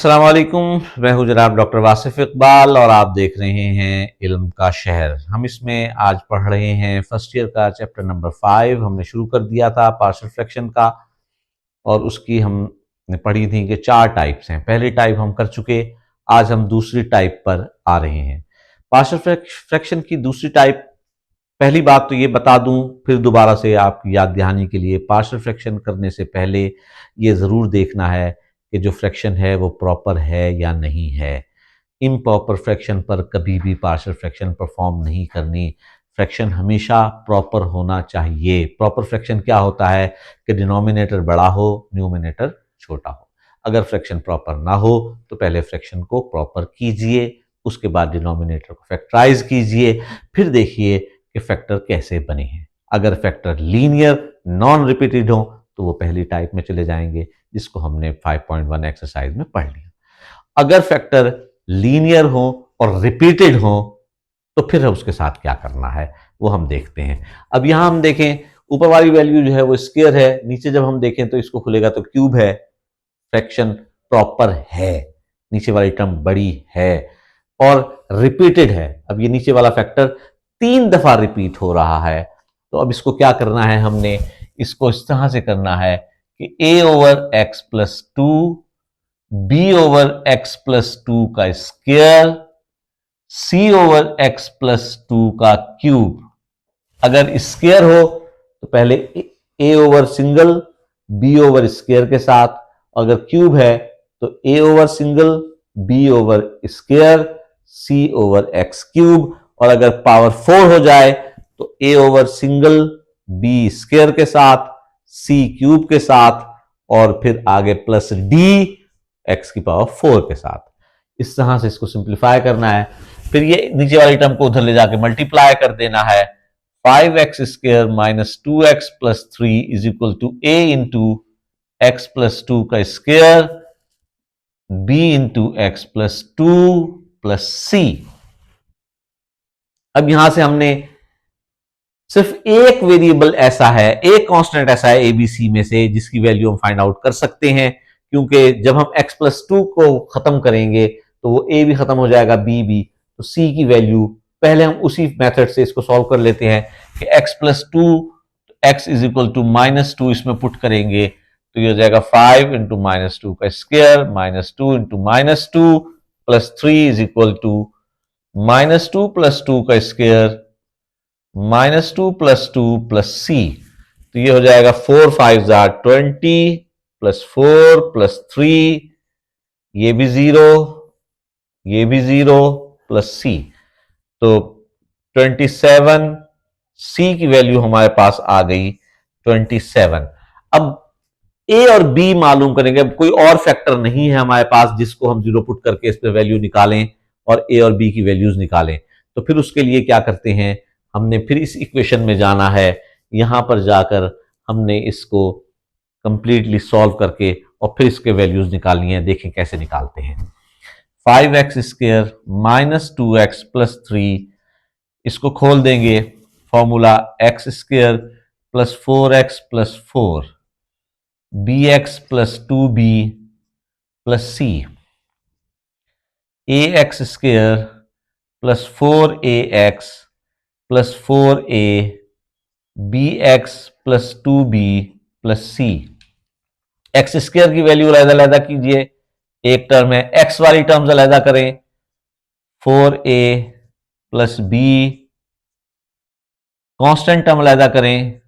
अस्सलाम वालेकुम। मैं हूं जनाब डॉक्टर वासिफ इकबाल और आप देख रहे हैं इल्म का शहर। हम इसमें आज पढ़ रहे हैं फर्स्ट ईयर का चैप्टर नंबर 5। हमने शुरू कर दिया था पार्शियल फ्रैक्शन का और उसकी हमने पढ़ी थी कि 4 टाइप्स हैं। पहली टाइप हम कर चुके, आज हम दूसरी टाइप पर आ रहे हैं। पार्शियल फ्रैक्शन की दूसरी टाइप, पहली बात तो ये बता दूं फिर दोबारा से आपकी याद दहानी के लिए, पार्शियल फ्रैक्शन करने से पहले ये ज़रूर देखना है कि जो फ्रैक्शन है वो प्रॉपर है या नहीं है। इम्प्रॉपर फ्रैक्शन पर कभी भी पार्शियल फ्रैक्शन परफॉर्म नहीं करनी। फ्रैक्शन हमेशा प्रॉपर होना चाहिए। प्रॉपर फ्रैक्शन क्या होता है कि डिनोमिनेटर बड़ा हो, न्यूमिनेटर छोटा हो। अगर फ्रैक्शन प्रॉपर ना हो तो पहले फ्रैक्शन को प्रॉपर कीजिए, उसके बाद डिनोमिनेटर को फैक्टराइज कीजिए, फिर देखिए कि फैक्टर कैसे बने हैं। अगर फैक्टर लीनियर नॉन रिपीटेड हो तो वो पहली टाइप में चले जाएंगे, जिसको हमने 5.1 एक्सरसाइज में पढ़ लिया। अगर फैक्टर लीनियर हो और रिपीटेड हो तो फिर उसके साथ क्या करना है वो हम देखते हैं। अब यहां हम देखें, ऊपर वाली वैल्यू जो है वो स्क्वायर है, नीचे जब हम देखें तो इसको खुलेगा तो क्यूब है। फ्रैक्शन प्रॉपर है, नीचे वाली टर्म बड़ी है और रिपीटेड है। अब ये नीचे वाला फैक्टर 3 दफा रिपीट हो रहा है, तो अब इसको क्या करना है, हमने इसको इस तरह से करना है कि a over x plus two, B over x plus two का square, C over x plus two का क्यूब। अगर स्क्वायर हो तो पहले a over single, b over square के साथ। अगर क्यूब है तो a over single, b over square, c over x cube. और अगर पावर 4 हो जाए तो a over single, b square के साथ, c क्यूब के साथ और फिर आगे प्लस d x की पावर 4 के साथ। इस तरह से इसको सिंप्लीफाई करना है। फिर ये नीचे वाली टर्म को उधर ले जाके मल्टीप्लाई कर देना है। 5x square minus 2x plus 3 is equal to a into x plus 2 का square, b into x plus 2 plus c। अब यहां से हमने सिर्फ एक वेरिएबल ऐसा है, एक कांस्टेंट ऐसा है एबीसी में से जिसकी वैल्यू हम फाइंड आउट कर सकते हैं, क्योंकि जब हम x प्लस 2 को खत्म करेंगे तो वो a भी खत्म हो जाएगा, b भी। तो c की वैल्यू पहले हम उसी मेथड से इसको सॉल्व कर लेते हैं कि x plus 2, x is equal to minus 2 इसमें पुट करेंगे तो ये हो जाएगा 5 इंटू माइनस 2 का square minus 2 into minus 2 plus 3 is equal to minus 2 plus 2 का square minus 2 plus 2 plus C. तो ये हो जाएगा 4 5 20 प्लस 4 प्लस 3, ये भी 0, ये भी 0 प्लस सी। तो 27, सी की वैल्यू हमारे पास आ गई 27। अब ए और बी मालूम करेंगे। अब कोई और फैक्टर नहीं है हमारे पास जिसको हम 0 पुट करके इस पर वैल्यू निकालें और ए और बी की वैल्यूज निकालें। तो फिर उसके लिए क्या करते हैं, हमने फिर इस इक्वेशन में जाना है। यहां पर जाकर हमने इसको कंप्लीटली सॉल्व करके और फिर इसके वैल्यूज निकालनी है। देखें कैसे निकालते हैं। 5x square minus 2x plus 3, इसको खोल देंगे, formula x square plus 4x plus 4, bx plus 2b plus c, ax square plus 4ax plus 4a, bx plus 2b plus c। X square की वैल्यू अलग-अलग कीजिए, एक टर्म है, x वाली terms अलग करें, 4a plus b, constant term अलग करें।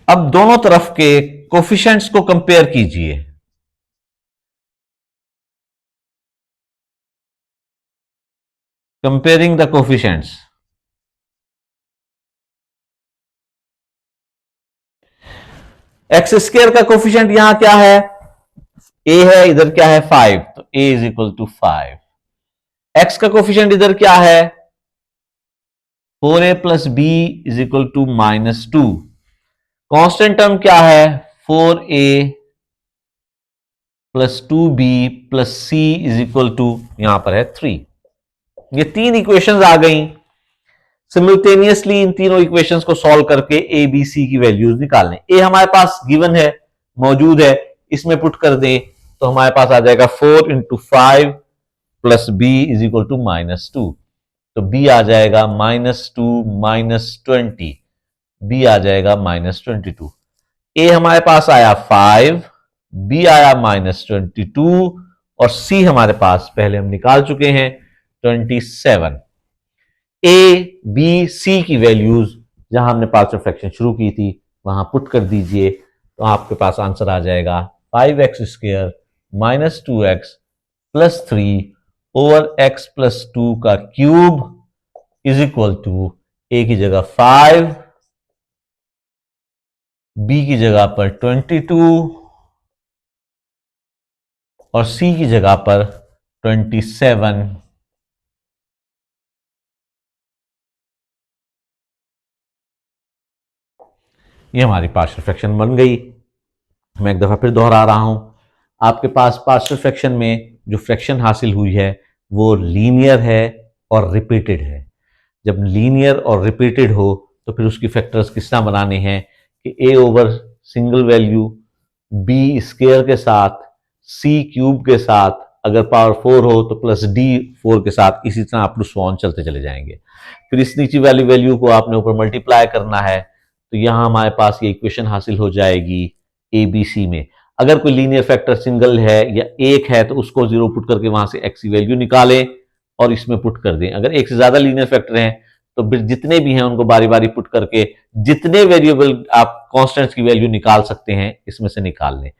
अब दोनों तरफ के कोफिशिएंट्स को कंपेयर कीजिए। Comparing the coefficients, x square का कोफिशिएंट यहां क्या है, a है, इधर क्या है 5, तो a is equal to 5। X का कोफिशिएंट इधर क्या है 4a plus b is equal to minus 2। Constant term क्या है 4a plus 2b plus c is equal to यहां पर है 3। ये 3 इक्वेशंस आ गई। सिमिल्टेनियसली इन तीनों इक्वेशंस को सॉल्व करके ए बी सी की वैल्यूज निकालने। ए हमारे पास गिवन है, मौजूद है, इसमें पुट कर दें तो हमारे पास आ जाएगा 4 into 5 plus B is equal to -2। तो बी आ जाएगा -2 -20, बी आ जाएगा -22। ए हमारे पास आया 5, बी आया -22 और सी हमारे पास पहले हम निकाल चुके हैं 27। ए बी सी की वैल्यूज जहां हमने पार्शियल फ्रैक्शन शुरू की थी वहां पुट कर दीजिए तो आपके पास आंसर आ जाएगा 5x² -2x plus 3 over x plus 2 का क्यूब इज इक्वल टू ए की जगह 5, बी की जगह पर 22 और सी की जगह पर 27। ये हमारी पार्शियल फ्रैक्शन बन गई। मैं एक दफा फिर दोहरा रहा हूं, आपके पास पार्शियल फ्रैक्शन में जो फ्रैक्शन हासिल हुई है वो लीनियर है और रिपीटेड है। जब लीनियर और रिपीटेड हो तो फिर उसकी फैक्टर्स किस तरह बनाने हैं कि A over single value B square के साथ सी क्यूब के साथ अगर पावर 4 हो तो प्लस डी 4 के साथ, इसी तरह आप सॉन चलते चले जाएंगे। फिर इस नीचे वाली वैल्यू को आपने ऊपर मल्टीप्लाई करना है तो यहां हमारे पास ये इक्वेशन हासिल हो जाएगी ए बी सी में। अगर कोई लीनियर फैक्टर सिंगल है या एक है तो उसको जीरो पुट करके वहां से एक्स की वैल्यू निकालें और इसमें पुट कर दें। अगर एक से ज्यादा लीनियर फैक्टर हैं तो फिर जितने भी हैं उनको बारी बारी पुट करके जितने वेरिएबल आप कांस्टेंट्स की वैल्यू निकाल सकते हैं इसमें से निकाल लें।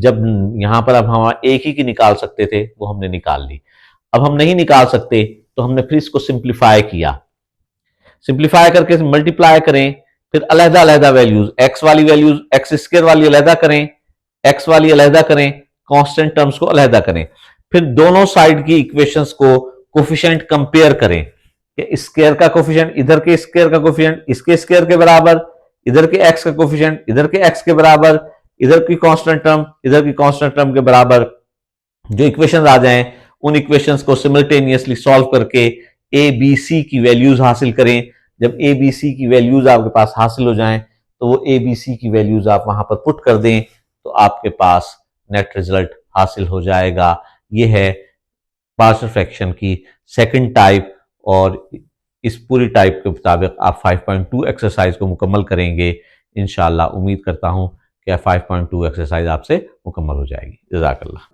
जब यहां पर अब हम एक ही की निकाल सकते थे वो हमने निकाल ली, अब हम नहीं निकाल सकते तो हमने फिर इसको सिंप्लीफाई किया। सिंप्लीफाई करके मल्टीप्लाई करें, फिर अलहदा अलहदा वैल्यूज, एक्स वाली वैल्यूज एक्स स्क्वायर वाली अलहदा करें, एक्स वाली अलहदा करें, कांस्टेंट टर्म्स को अलहदा करें, फिर दोनों साइड की इक्वेशंस को कोफिशिएंट कंपेयर करें कि स्क्वायर का कोफिशिएंट इधर के स्क्वायर का कोफिशिएंट इसके स्क्वायर के बराबर, इधर के एक्स का कोफिशिएंट इधर के एक्स के बराबर, इधर की कांस्टेंट टर्म इधर की कांस्टेंट टर्म के बराबर। जो इक्वेशंस आ जाएं उन इक्वेशंस को सिमल्टेनियसली सॉल्व करके ए बी सी की वैल्यूज हासिल करें। जब ए बी सी की वैल्यूज आपके पास हासिल हो जाएं तो वो ए बी सी की वैल्यूज आप वहां पर पुट कर दें तो आपके पास नेट रिजल्ट हासिल हो जाएगा। ये है पार्शियल फ्रैक्शन की सेकंड टाइप और इस पूरी टाइप के मुताबिक आप 5.2 एक्सरसाइज को मुकम्मल करेंगे। इंशाल्लाह उम्मीद करता हूं कि 5.2 एक्सरसाइज आपसे मुकम्मल हो जाएगी। जज़ाकल्लाह।